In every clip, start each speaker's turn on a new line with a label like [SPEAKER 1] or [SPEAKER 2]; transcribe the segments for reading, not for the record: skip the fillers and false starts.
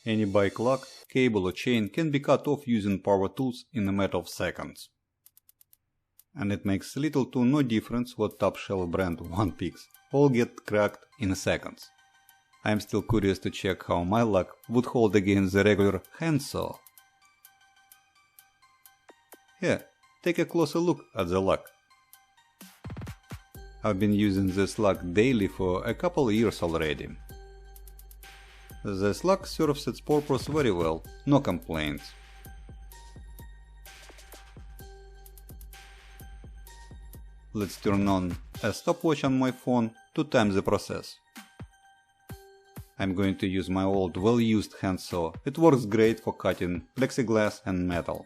[SPEAKER 1] Any bike lock, cable or chain can be cut off using power tools in a matter of seconds. And it makes little to no difference what top shelf brand one picks, all get cracked in seconds. I am still curious to check how my lock would hold against the regular handsaw. Here, take a closer look at the lock. I've been using this lock daily for a couple years already. This lock serves its purpose very well, no complaints. Let's turn on a stopwatch on my phone to time the process. I'm going to use my old well-used handsaw. It works great for cutting plexiglass and metal.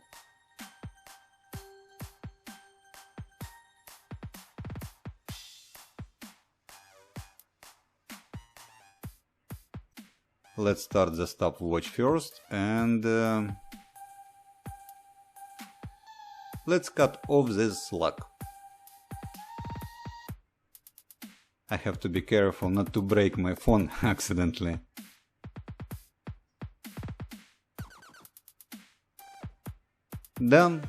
[SPEAKER 1] Let's start the stopwatch first and let's cut off this lock. I have to be careful not to break my phone accidentally. Done.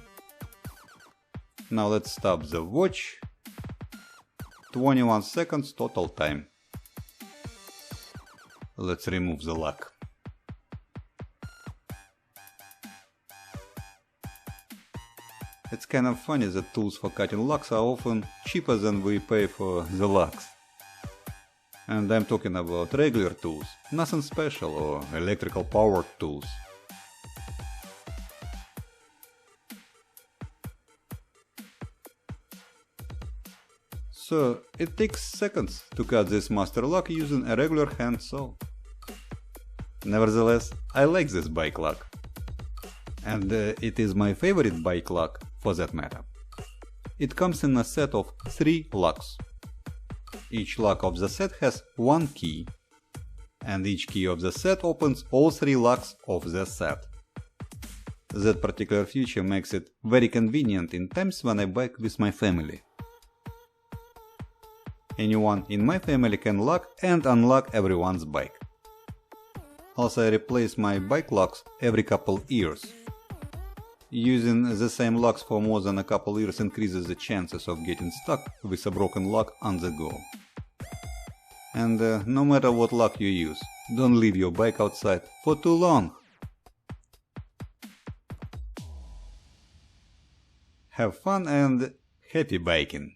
[SPEAKER 1] Now let's stop the watch. 21 seconds total time. Let's remove the lock. It's kind of funny that tools for cutting locks are often cheaper than we pay for the locks. And I'm talking about regular tools, nothing special or electrical powered tools. So it takes seconds to cut this master lock using a regular handsaw. Nevertheless, I like this bike lock. And it is my favorite bike lock for that matter. It comes in a set of 3 locks. Each lock of the set has 1 key. And each key of the set opens all 3 locks of the set. That particular feature makes it very convenient in times when I bike with my family. Anyone in my family can lock and unlock everyone's bike. Also, I replace my bike locks every couple years. Using the same locks for more than a couple years increases the chances of getting stuck with a broken lock on the go. And no matter what lock you use, don't leave your bike outside for too long. Have fun and happy biking!